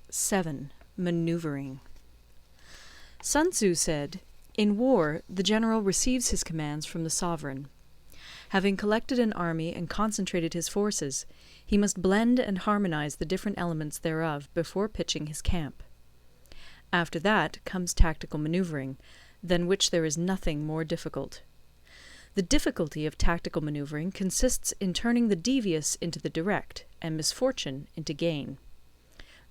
7. Maneuvering. Sun Tzu said, "In war, the general receives his commands from the sovereign. Having collected an army and concentrated his forces, he must blend and harmonize the different elements thereof before pitching his camp. After that comes tactical maneuvering, than which there is nothing more difficult. The difficulty of tactical maneuvering consists in turning the devious into the direct, and misfortune into gain.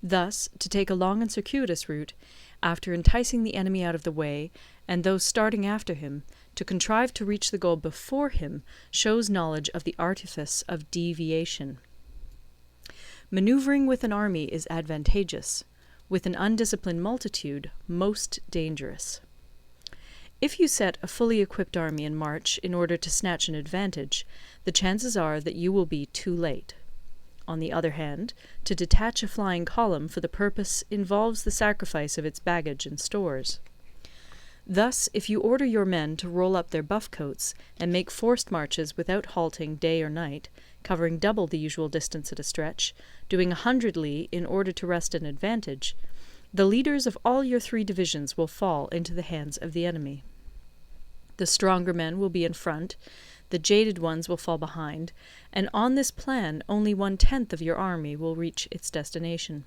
Thus, to take a long and circuitous route, after enticing the enemy out of the way, and those starting after him, to contrive to reach the goal before him, shows knowledge of the artifice of deviation. Maneuvering with an army is advantageous, with an undisciplined multitude most dangerous. If you set a fully equipped army in march in order to snatch an advantage, the chances are that you will be too late. On the other hand, to detach a flying column for the purpose involves the sacrifice of its baggage and stores. Thus, if you order your men to roll up their buff coats and make forced marches without halting day or night, covering double the usual distance at a stretch, doing 100 li in order to wrest an advantage, the leaders of all your 3 divisions will fall into the hands of the enemy. The stronger men will be in front, the jaded ones will fall behind, and on this plan only 1/10 of your army will reach its destination.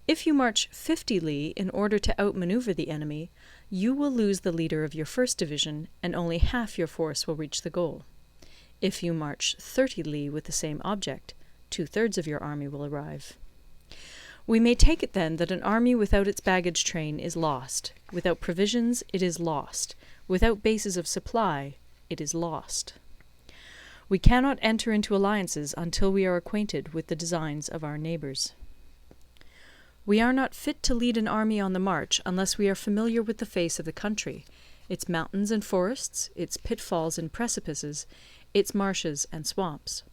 If you march 50 li in order to outmaneuver the enemy, you will lose the leader of your first division, and only half your force will reach the goal. If you march 30 li with the same object, 2/3 of your army will arrive. We may take it then that an army without its baggage train is lost. Without provisions, it is lost. Without bases of supply, it is lost. We cannot enter into alliances until we are acquainted with the designs of our neighbours. We are not fit to lead an army on the march unless we are familiar with the face of the country, its mountains and forests, its pitfalls and precipices, its marshes and swamps.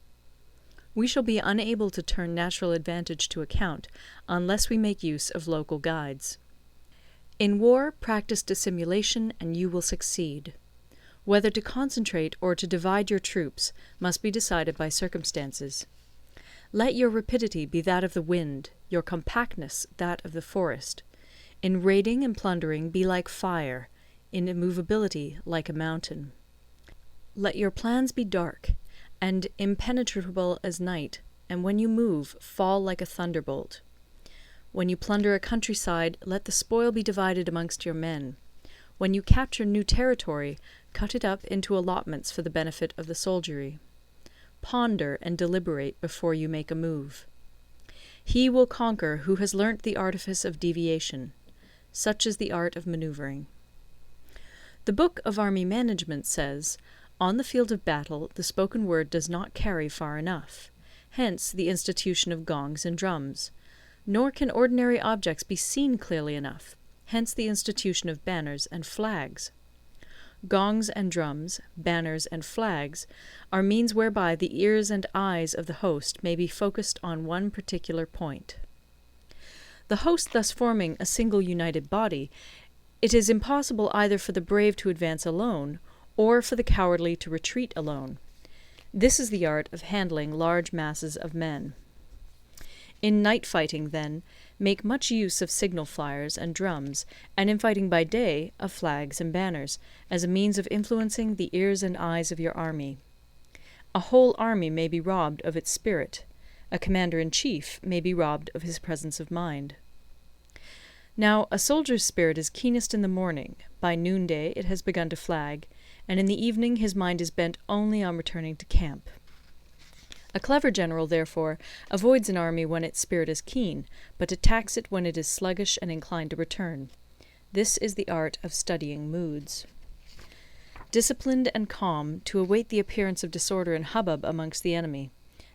We shall be unable to turn natural advantage to account unless we make use of local guides. In war, practice dissimulation and you will succeed. Whether to concentrate or to divide your troops must be decided by circumstances. Let your rapidity be that of the wind, your compactness that of the forest. In raiding and plundering be like fire, in immovability like a mountain. Let your plans be dark, and impenetrable as night, and when you move, fall like a thunderbolt. When you plunder a countryside, let the spoil be divided amongst your men. When you capture new territory, cut it up into allotments for the benefit of the soldiery. Ponder and deliberate before you make a move. He will conquer who has learnt the artifice of deviation. Such is the art of maneuvering. The Book of Army Management says, "On the field of battle, the spoken word does not carry far enough. Hence the institution of gongs and drums. Nor can ordinary objects be seen clearly enough. Hence the institution of banners and flags. Gongs and drums, banners and flags, are means whereby the ears and eyes of the host may be focused on one particular point. The host thus forming a single united body, it is impossible either for the brave to advance alone, or for the cowardly to retreat alone. This is the art of handling large masses of men. In night fighting, then, make much use of signal flyers and drums, and in fighting by day, of flags and banners, as a means of influencing the ears and eyes of your army. A whole army may be robbed of its spirit. A commander-in-chief may be robbed of his presence of mind. Now, a soldier's spirit is keenest in the morning, by noonday it has begun to flag, and in the evening his mind is bent only on returning to camp. A clever general, therefore, avoids an army when its spirit is keen, but attacks it when it is sluggish and inclined to return. This is the art of studying moods. Disciplined and calm, to await the appearance of disorder and hubbub amongst the enemy.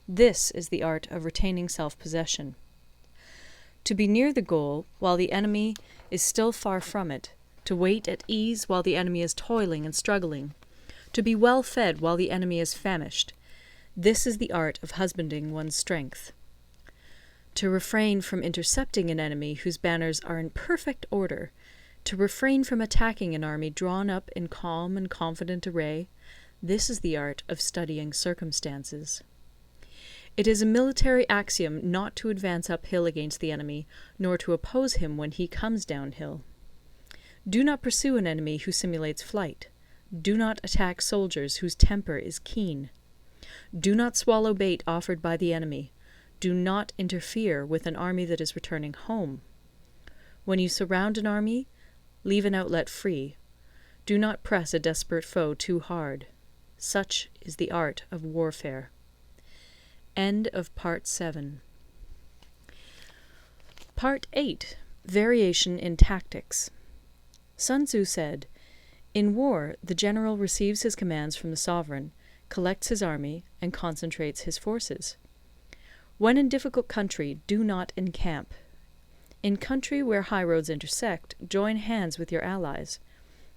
This is the art of retaining self-possession. To be near the goal while the enemy is still far from it, to wait at ease while the enemy is toiling and struggling, to be well fed while the enemy is famished. This is the art of husbanding one's strength. To refrain from intercepting an enemy whose banners are in perfect order, to refrain from attacking an army drawn up in calm and confident array, this is the art of studying circumstances. It is a military axiom not to advance uphill against the enemy, nor to oppose him when he comes downhill. Do not pursue an enemy who simulates flight. Do not attack soldiers whose temper is keen. Do not swallow bait offered by the enemy. Do not interfere with an army that is returning home. When you surround an army, leave an outlet free. Do not press a desperate foe too hard. Such is the art of warfare. End of Part 7. Part 8. Variation in Tactics. Sun Tzu said, "In war, the general receives his commands from the sovereign, collects his army, and concentrates his forces. When in difficult country, do not encamp. In country where highroads intersect, join hands with your allies.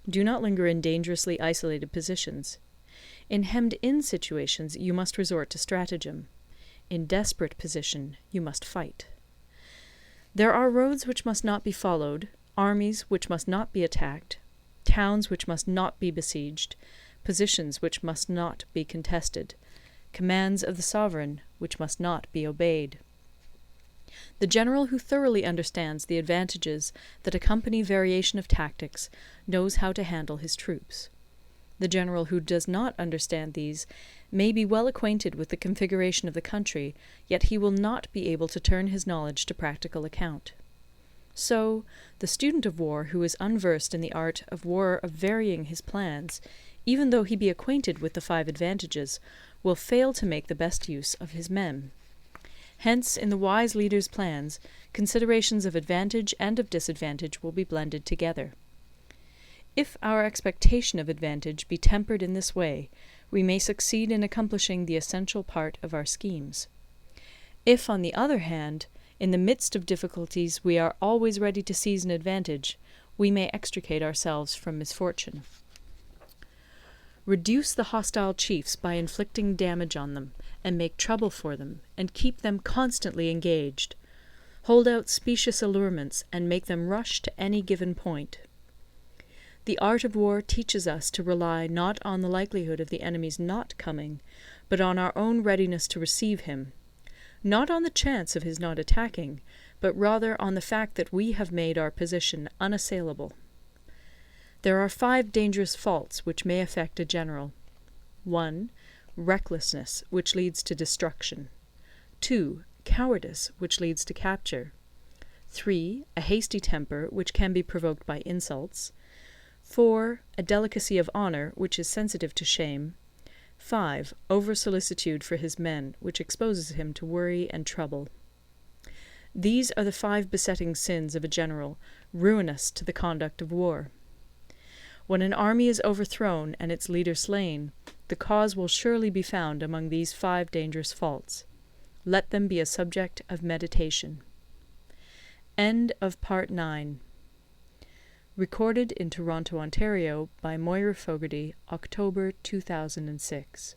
Do not linger in dangerously isolated positions. In hemmed-in situations, you must resort to stratagem. In desperate position, you must fight. There are roads which must not be followed, armies which must not be attacked, towns which must not be besieged, positions which must not be contested, commands of the sovereign which must not be obeyed." The general who thoroughly understands the advantages that accompany variation of tactics knows how to handle his troops. The general who does not understand these may be well acquainted with the configuration of the country, yet he will not be able to turn his knowledge to practical account. So, the student of war who is unversed in the art of war of varying his plans, even though he be acquainted with the 5 advantages, will fail to make the best use of his men. Hence, in the wise leader's plans, considerations of advantage and of disadvantage will be blended together. If our expectation of advantage be tempered in this way, we may succeed in accomplishing the essential part of our schemes. If, on the other hand, in the midst of difficulties we are always ready to seize an advantage, we may extricate ourselves from misfortune. Reduce the hostile chiefs by inflicting damage on them, and make trouble for them, and keep them constantly engaged. Hold out specious allurements, and make them rush to any given point. The art of war teaches us to rely not on the likelihood of the enemy's not coming, but on our own readiness to receive him, not on the chance of his not attacking, but rather on the fact that we have made our position unassailable. There are 5 dangerous faults which may affect a general. 1. Recklessness, which leads to destruction. 2. Cowardice, which leads to capture. 3. A hasty temper, which can be provoked by insults. 4. A delicacy of honour, which is sensitive to shame. 5. Over-solicitude for his men, which exposes him to worry and trouble. These are the 5 besetting sins of a general, ruinous to the conduct of war. When an army is overthrown and its leader slain, the cause will surely be found among these 5 dangerous faults. Let them be a subject of meditation. End of Part 9. Recorded in Toronto, Ontario by Moira Fogarty, October 2006.